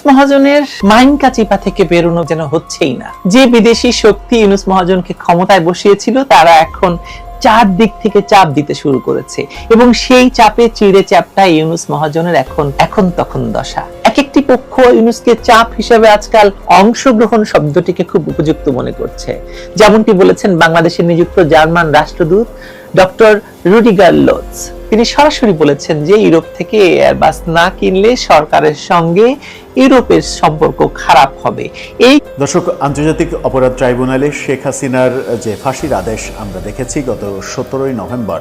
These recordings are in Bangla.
মহাজনের মাইনকা চিপা থেকে বেরোনো যেন হচ্ছেই না। যে বিদেশি শক্তি ইউনূস মহাজনকে ক্ষমতায় বসিয়েছিল তারা এখন চারদিক থেকে চাপ দিতে শুরু করেছে এবং সেই চাপে চিড়ে চ্যাপটা ইউনূস মহাজনের এখন তখন দশা। এক একটি পক্ষ ইউনূসকে চাপ হিসেবে আজকাল অংশগ্রহণ শব্দটিকে খুব উপযুক্ত মনে করছে। যেমনটি বলেছেন বাংলাদেশে নিযুক্ত জার্মান রাষ্ট্রদূত ডক্টর রুডিগার লোৎস। তিনি সরাসরি বলেছেন যে ইউরোপ থেকে এয়ারবাস না কিনলে সরকারের সঙ্গে ইউরোপের সম্পর্ক খারাপ হবে। এই দর্শক, আন্তর্জাতিক অপরাধ ট্রাইব্যুনালে শেখ হাসিনার যে ফাঁসির আদেশ আমরা দেখেছি গত 17 নভেম্বর।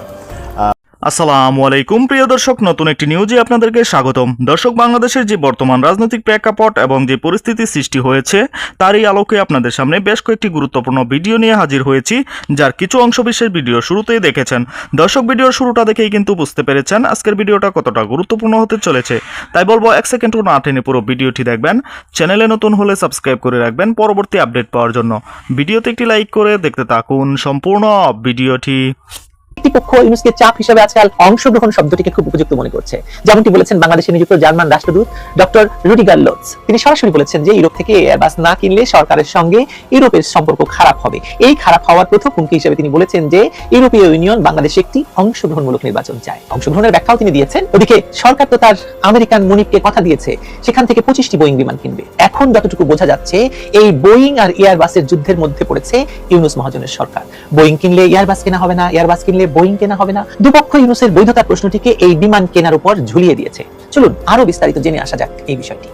আসসালামু আলাইকুম প্রিয় দর্শক, নতুন একটি নিউজে আপনাদেরকে স্বাগতম। দর্শক, বাংলাদেশের যে বর্তমান রাজনৈতিক প্রেক্ষাপট এবং যে পরিস্থিতি সৃষ্টি হয়েছে তারই আলোকে আপনাদের সামনে বেশ কয়েকটি গুরুত্বপূর্ণ ভিডিও নিয়ে হাজির হয়েছি, যার কিছু অংশ বিশেষ ভিডিও শুরুতেই দেখেছেন। দর্শক, ভিডিওর শুরুটা দেখেই কিন্তু বুঝতে পেরেছেন আজকের ভিডিওটা কতটা গুরুত্বপূর্ণ হতে চলেছে। তাই বলবো 1 সেকেন্ডও না টেনে পুরো ভিডিওটি দেখবেন। চ্যানেলে নতুন হলে সাবস্ক্রাইব করে রাখবেন পরবর্তী আপডেট পাওয়ার জন্য। ভিডিওতে একটি লাইক করে দেখতে থাকুন সম্পূর্ণ ভিডিওটি। পক্ষ ইউনূসকে চাপ হিসেবে আজকাল অংশগ্রহণ শব্দটিকে খুব উপযুক্ত মনে করছে। যেমনটি বলেছেন বাংলাদেশে নিযুক্ত জার্মান রাষ্ট্রদূত ডক্টর রুডিগার লোৎস। তিনি সরাসরি বলেছেন যে ইউরোপ থেকে এয়ারবাস না কিনলে সরকারের সঙ্গে ইউরোপের সম্পর্ক খারাপ হবে। এই খারাপ হওয়ার প্রথম হুমকি হিসেবে তিনি বলেছেন যে ইউরোপীয় ইউনিয়ন বাংলাদেশে একটি অংশগ্রহণমূলক নির্বাচন চায়। অংশগ্রহণের ব্যাখ্যাও তিনি দিয়েছেন। ওদিকে সরকার তো তার আমেরিকান মুনিপকে কথা দিয়েছে সেখান থেকে 25টি বোয়িং বিমান কিনবে। এখন যতটুকু বোঝা যাচ্ছে এই বোয়িং আর এয়ারবাসের যুদ্ধের মধ্যে পড়েছে ইউনূস মহাজনের সরকার। বোয়িং কিনলে এয়ারবাস কেনা হবে না, এয়ারবাস কিনলে বোয়িং কেনা হবে না। দুপক্ষ ইউনূসের বৈধতার প্রশ্নটিকে এই বিমান কেনার উপর ঝুলিয়ে দিয়েছে। চলুন আরো বিস্তারিত জেনে আসা যাক এই বিষয়টি।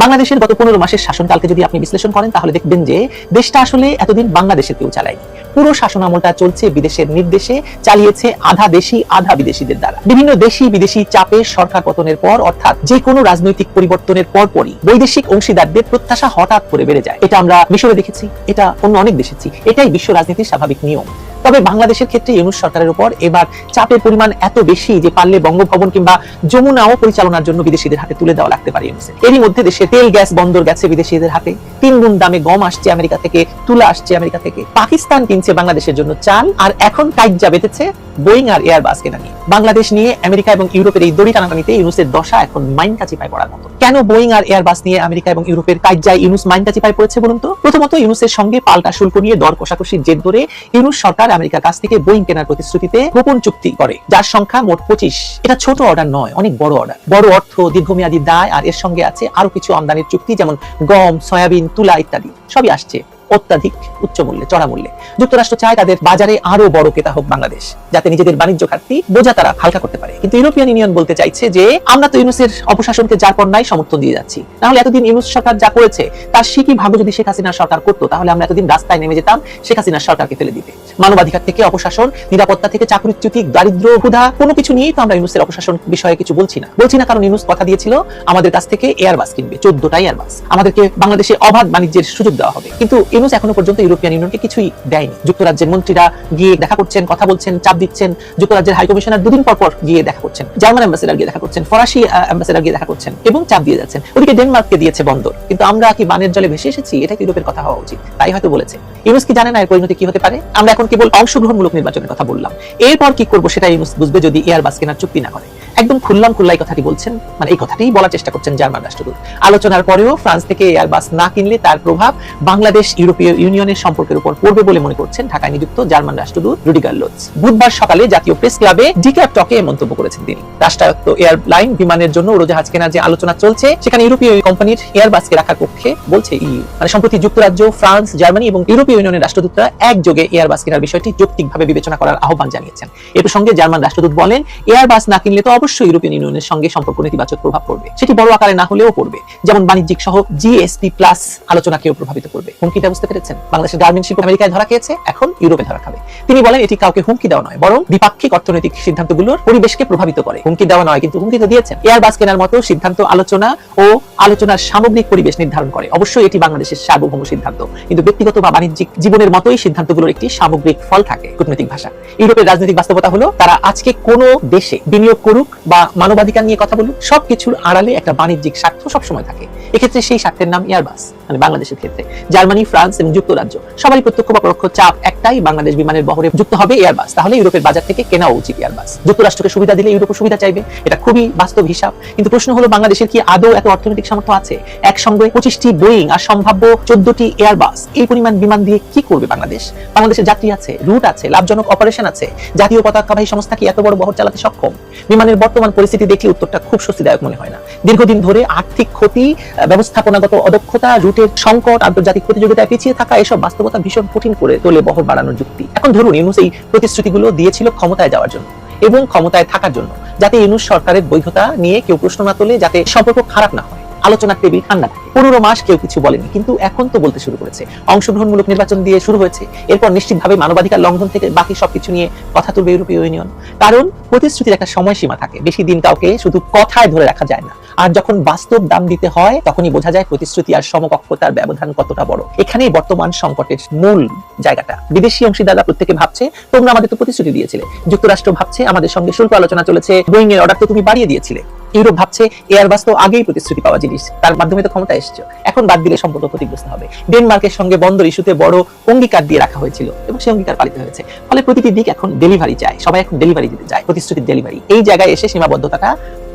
বাংলাদেশের গত 15 মাসের শাসনকালকে যদি আপনি বিশ্লেষণ করেন তাহলে দেখবেন যে দেশটা আসলে এতদিন বাংলাদেশের কেউ চালায়নি। পুরো শাসন আমলটা চলছে বিদেশের নির্দেশে, চালিয়েছে আধা দেশি আধা বিদেশিদের দ্বারা। বিভিন্ন দেশি বিদেশি চাপে সরকার পতনের পর অর্থাৎ যে কোনো রাজনৈতিক পরিবর্তনের পরপরই বৈদেশিক অংশীদারদের প্রত্যাশা হঠাৎ করে বেড়ে যায়। এটা আমরা মিশরে দেখেছি, এটা অন্য অনেক দেখেছি। এটাই বিশ্ব রাজনীতির স্বাভাবিক নিয়ম। তবে বাংলাদেশের ক্ষেত্রে ইউনূস সরকারের উপর এবার চাপের পরিমাণ এত বেশি যে পারলে বঙ্গভবন কিংবা যমুনাও পরিচালনার জন্য বিদেশিদের হাতে তুলে দেওয়া লাগতে পারে ইউনূসের। এরই মধ্যে দেশে তেল গ্যাস বন্দর গেছে বিদেশিদের হাতে, 3 গুণ দামে গম আসছে আমেরিকা থেকে, তুলা আসছে আমেরিকা থেকে, পাকিস্তান কিনছে বাংলাদেশের জন্য চাল, আর এখন কাইজ্জা বেঁধেছে বোয়িং আর এয়ারবাস কেনা নিয়ে। বাংলাদেশ নিয়ে আমেরিকা এবং ইউরোপের এই দড়ি টানাটানিতে ইউনূসের দশা এখন মাইনকা চিপায় পড়ার মতো। কেন বোয়িং আর এয়ারবাস নিয়ে আমেরিকা এবং ইউরোপের কাইজ্জায় ইউনূস মাইনকা চিপায় পড়েছে বলুন তো? প্রথমত ইউনূসের সঙ্গে পাল্টা শুল্ক নিয়ে দর কষাকষির জের ধরে ইউনূস সরকার আমেরিকার কাছ থেকে বোয়িং কেনার প্রতিশ্রুতিতে গোপন চুক্তি করে, যার সংখ্যা মোট 25। এটা ছোট অর্ডার নয়, অনেক বড় অর্ডার। বড় অর্থ, দীর্ঘমেয়াদী দায়, আর এর সঙ্গে আছে আরো কিছু আমদানির চুক্তি, যেমন গম, সয়াবিন, তুলা ইত্যাদি। সবই আসছে অত্যাধিক উচ্চ মূল্যে, চড়া মূল্যে। যুক্তরাষ্ট্র চায় তাদের বাজারে আরো বড় ক্রেতা হোক বাংলাদেশ, যাতে নিজেদের বাণিজ্য ঘাটতি বোঝা তারা হালকা করতে পারে। কিন্তু ইউরোপিয়ান ইউনিয়ন বলতে চাইছে যে আমরা তো ইউনূসের অপশাসনকে যার পর নাই সমর্থন দিয়ে যাচ্ছি, তাহলে এতদিন ইউনূস সরকার যা করেছে তার শিকি ভাগ যদি শেখ হাসিনার সরকার করতো তাহলে আমরা এতদিন রাস্তায় নেমে যেতাম শেখ হাসিনার সরকারকে ফেলে দিতে। মানবাধিকার থেকে অপশাসন, নিরাপত্তা থেকে চাকরিচ্যুতি, দারিদ্র, ক্ষুধা, কোনো কিছু নিয়েই তো আমরা ইউনূসের অপশাসন বিষয়ে কিছু বলছি না, কারণ ইউনূস কথা দিয়েছিল আমাদের কাছ থেকে এয়ারবাস কিনবে, 14টা এয়ারবাস, আমাদেরকে বাংলাদেশে অবাধ বাণিজ্যের সুযোগ দেওয়া হবে। কিন্তু ইউনূস এখনো পর্যন্ত ইউরোপিয়ান ইউনিয়নকে কিছুই দেয়নি। যুক্তরাজ্যের মন্ত্রীরা গিয়ে দেখা করছেন, কথা বলছেন, চাপ দিচ্ছেন। যুক্তরাজ্যের হাই কমিশনার 2 দিন পর গিয়ে দেখা করছেন, জার্মান অ্যাম্বাসেডর গিয়ে দেখা করছেন, ফরাসি অ্যাম্বাসেডর গিয়ে দেখা করছেন এবং চাপ দিয়ে যাচ্ছেন। ওদিকে ডেনমার্ককে দিয়েছে বন্দর, কিন্তু আমরা কি বানের জলে ভেসে এসেছি? এটা ইউরোপের কথা হওয়া উচিত, তাই হয়তো বলেছে। ইউনূস কি জানে না এর পরিণতি কি হতে পারে? আমরা এখন কেবল অংশগ্রহণমূলক নির্বাচনের কথা বললাম, এরপর কি করবো সেটা ইউনূস বুঝবে যদি এয়ারবাস কেনার চুক্তি না করে। একদম খোল্লাই কথাটি বলছেন, মানে এই কথাটাই বলার চেষ্টা করছেন জার্মান রাষ্ট্রদূত। আলোচনার পরেও ফ্রান্স থেকে এয়ারবাস না কিনলে তার প্রভাব বাংলাদেশ ইউরোপীয় ইউনিয়নের সম্পর্কের উপর পড়বে বলে মনে করছেন ঢাকায় নিযুক্ত জার্মান রাষ্ট্রদূত রুডিগার লোৎস। বুধবার সকালে জাতীয় প্রেস ক্লাবে ডিক্যাপ টকে মন্তব্য করেছেন তিনি। রাষ্ট্রায়ত্ত এয়ারলাইন বিমানের জন্য উড়োজাহাজ কেনার যে আলোচনা চলছে সেখানে ইউরোপীয় কোম্পানির এয়ারবাসকে রাখার পক্ষে বলছে ইইউ। মানে সম্প্রতি যুক্তরাজ্য, ফ্রান্স, জার্মানি এবং ইউরোপীয় ইউনিয়নের রাষ্ট্রদূতরা একযোগে এয়ারবাস কেনার বিষয়টি যৌক্তিকভাবে বিবেচনা করার আহ্বান জানিয়েছেন। এ প্রসঙ্গে জার্মান রাষ্ট্রদূত বলেন, এয়ারবাস না কিনলে তো অবশ্যই ইউরোপিয়ান ইউনিয়নের সঙ্গে সম্পর্ক নেতিবাচক প্রভাব পড়বে, সেটি বড় আকারে না হলেও পড়বে, যেমন বাণিজ্যিক সহ জিএসপি প্লাস আলোচনাকেও প্রভাবিত করবে। হুমকিটা বুঝতে পেরেছেন? বাংলাদেশের গার্মেন্টস শিল্প আমেরিকায় ধরা খেয়েছে, এখন ইউরোপে ধরা খাবে। তিনি বলেন এটি কাউকে হুমকি দেওয়া নয়, বরং দ্বিপাক্ষিক অর্থনৈতিক সিদ্ধান্তগুলোর পরিবেশকে প্রভাবিত করে। হুমকি দেওয়া নয়, কিন্তু হুমকি তো দিয়েছেন। এয়ারবাস কেনার মতো সিদ্ধান্ত আলোচনা ও আলোচনার সামগ্রিক পরিবেশ নির্ধারণ করে। অবশ্যই এটি বাংলাদেশের সার্বভৌম সিদ্ধান্ত, কিন্তু ব্যক্তিগত বা বাণিজ্যিক জীবনের মতোই সিদ্ধান্তগুলোর একটি সামগ্রিক ফল থাকে। কূটনৈতিক ভাষা। ইউরোপের রাজনৈতিক বাস্তবতা হলো তারা আজকে কোনো দেশে বিনিয়োগ করুক বা মানবাধিকার নিয়ে কথা বলুক, সবকিছুর আড়ালে একটা বাণিজ্যিক স্বার্থ সবসময় থাকে। এক্ষেত্রে সেই স্বার্থের নাম এয়ারবাস, মানে বাংলাদেশের ক্ষেত্রে জার্মানি, ফ্রান্স এবং যুক্তরাজ্য সবারই প্রত্যক্ষ বা পরোক্ষ চাপ একটাই, বাংলাদেশ বিমানের বহরে যুক্ত হবে এয়ারবাস। তাহলে ইউরোপের বাজার থেকে কেনা উচিত এয়ারবাস। যুক্তরাষ্ট্রকে সুবিধা দিলে ইউরোপও সুবিধা চাইবে, এটা খুবই বাস্তব হিসাব। কিন্তু প্রশ্ন হলো, বাংলাদেশের কি আদৌ এত অর্থনৈতিক সামর্থ্য আছে? একসঙ্গে 25টি বোয়িং আর সম্ভাব্য 14টি এয়ারবাস, এই পরিমাণ বিমান দিয়ে কি করবে বাংলাদেশ? বাংলাদেশের যাত্রী আছে, রুট আছে, লাভজনক অপারেশন আছে, জাতীয় পতাকাবাহী সংস্থা কি এত বড় বহর চালাতে সক্ষম? বিমানের বর্তমান পরিস্থিতি দেখলে উত্তরটা খুব স্বস্তিদায়ক মনে হয় না। দীর্ঘদিন ধরে আর্থিক ক্ষতি, ব্যবস্থাপনাগত অদক্ষতা, রুটের সংকট, আন্তর্জাতিক প্রতিযোগিতায় পিছিয়ে থাকা, এসব বাস্তবতা ভীষণ কঠিন করে তোলে বহর বাড়ানোর যুক্তি। এখন ধরুন, ইউনূস এই প্রতিশ্রুতিগুলো দিয়েছিল ক্ষমতায় যাওয়ার জন্য এবং ক্ষমতায় থাকার জন্য, যাতে ইউনূস সরকারের বৈধতা নিয়ে কেউ প্রশ্ন না তোলে, যাতে সম্পর্ক খারাপ না হয়, আলোচনার টেবিল ঠান্ডা থাকে। 15 মাস কেউ কিছু বলেনি, কিন্তু এখন তো বলতে শুরু করেছে। অংশগ্রহণমূলক নির্বাচন দিয়ে শুরু হয়েছে, এরপর নিশ্চিতভাবে মানবাধিকার লঙ্ঘন থেকে বাকি সবকিছু নিয়ে কথা তুলবে ইউরোপীয় ইউনিয়ন। কারণ প্রতিশ্রুতির একটা সময়সীমা থাকে, বেশি দিন কাউকে শুধু কথায় ধরে রাখা যায় না। আর যখন বাস্তব দাম দিতে হয়, তখনই বোঝা যায় প্রতিশ্রুতি আর সমকক্ষতার ব্যবধান কতটা বড়। এখানেই বর্তমান সংকটের মূল জায়গাটা। বিদেশি অংশীদাররা প্রত্যেকে ভাবছে, তোমরা আমাদের তো প্রতিশ্রুতি দিয়েছিলে। যুক্তরাষ্ট্র ভাবছে, আমাদের সঙ্গে শুল্ক আলোচনা চলেছে, বোয়িং এর অর্ডার তো তুমি বাড়িয়ে দিয়েছিলে। ইউরোপ ভাবছে, এয়ারবাস তো আগেই প্রতিশ্রুতি পাওয়া জিনিস, তার মাধ্যমে তো ক্ষমতা এসেছে, এখন বাদ দিলে সম্পর্ক ক্ষতিগ্রস্ত হবে। ডেনমার্কের সঙ্গে বন্দর ইস্যুতে বড় অঙ্গীকার দিয়ে রাখা হয়েছিল এবং সেই অঙ্গীকার পালিত হয়েছে। ফলে প্রতিটি দিক এখন ডেলিভারি চায়, সবাই এখন ডেলিভারি দিতে চায়, প্রতিশ্রুতির ডেলিভারি। এই জায়গায় এসে সীমাবদ্ধতাটা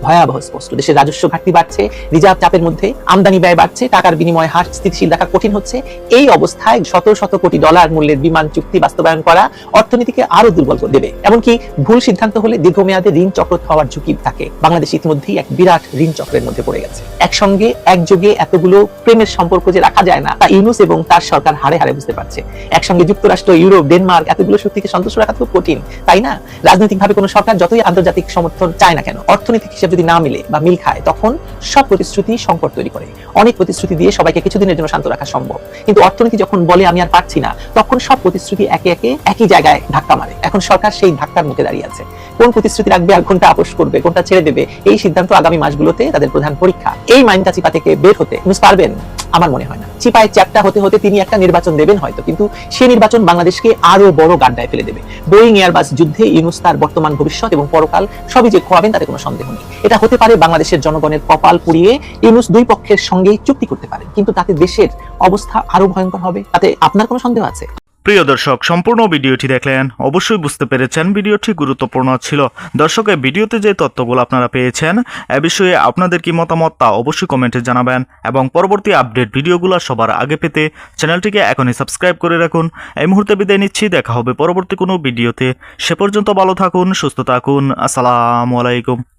ভয়াবহ স্পষ্ট। দেশের রাজস্ব ঘাটতি বাড়ছে, রিজার্ভ চাপের মধ্যে আমদানি ব্যয় বাড়ছে, টাকার বিনিময় হার স্থিতিশীল রাখা কঠিন হচ্ছে। এই অবস্থায় শত শত কোটি ডলার মূল্যের বিমান চুক্তি বাস্তবায়ন করা অর্থনীতিকে আরো দুর্বল করে দেবে। এমনকি ভুল সিদ্ধান্ত হলে দীর্ঘমেয়াদে ঋণ চক্র হওয়ার ঝুঁকি থাকে। বাংলাদেশ ইতিমধ্যেই এক বিরাট ঋণ চক্রের মধ্যে পড়ে গেছে। একসঙ্গে একযোগে এতগুলো প্রেমের সম্পর্ক যে রাখা যায় না, তা ইউনূস এবং তার সরকার হারে হারে বুঝতে পারছে। একসঙ্গে যুক্তরাষ্ট্র, ইউরোপ, ডেনমার্ক, এতগুলো শক্তিকে সন্তুষ্ট রাখা খুব কঠিন, তাই না? রাজনৈতিকভাবে কোনো সরকার যতই আন্তর্জাতিক সমর্থন চায় না কেন, অর্থনৈতিক হিসেবে যদি না মিলে বা মিল খায়, তখন সব প্রতিশ্রুতি সংকট তৈরি করে। অনেক প্রতিশ্রুতি দিয়ে সবাইকে কিছুদিনের জন্য শান্ত রাখা সম্ভব, কিন্তু অর্থনীতি যখন বলে আমি আর পারছি না, তখন সব প্রতিশ্রুতি একে একে একই জায়গায় ধাক্কা মারে। এখন সরকার সেই ধাক্কার মুখে দাঁড়িয়ে আছে। কোন প্রতিশ্রুতি রাখবে আর কোনটা আপোষ করবে, কোনটা ছেড়ে দেবে, এই সিদ্ধান্ত আগামী মাসগুলোতে তাদের প্রধান পরীক্ষা। এই মাইন্ডটা চিপা থেকে বের হতে ইউনূস পারবেন? আমার মনে হয় না। চিপায় চ্যাপ্টা হতে হতে তিনি একটা নির্বাচন দেবেন হয়তো, কিন্তু সেই নির্বাচন বাংলাদেশকে আরো বড় গাড্ডায় ফেলে দেবে। বোয়িং এয়ারবাস যুদ্ধে ইউনূস তার বর্তমান, ভবিষ্যৎ এবং পরকাল সবই যে খোয়াবেন, তাতে কোনো সন্দেহ নেই। এটা হতে পারে বাংলাদেশের জনগণের কপাল পুড়িয়ে ইউনূস দুই পক্ষের সঙ্গেই চুক্তি করতে পারে, কিন্তু তাতে দেশের অবস্থা আরো ভয়ঙ্কর হবে। তাতে আপনার কোনো সন্দেহ আছে? প্রিয় দর্শক, সম্পূর্ণ ভিডিওটি দেখলেন, অবশ্যই বুঝতে পেরেছেন ভিডিওটি গুরুত্বপূর্ণ ছিল। দর্শক, এই ভিডিওতে যে তথ্যগুলো আপনারা পেয়েছেন, এ বিষয়ে আপনাদের কি মতামত তা অবশ্যই কমেন্টে জানাবেন, এবং পরবর্তী আপডেট ভিডিওগুলো সবার আগে পেতে চ্যানেলটিকে এখনই সাবস্ক্রাইব করে রাখুন। এই মুহূর্তে বিদায় নিচ্ছি, দেখা হবে পরবর্তী কোনো ভিডিওতে। সে পর্যন্ত ভালো থাকুন, সুস্থ থাকুন। আসসালামু আলাইকুম।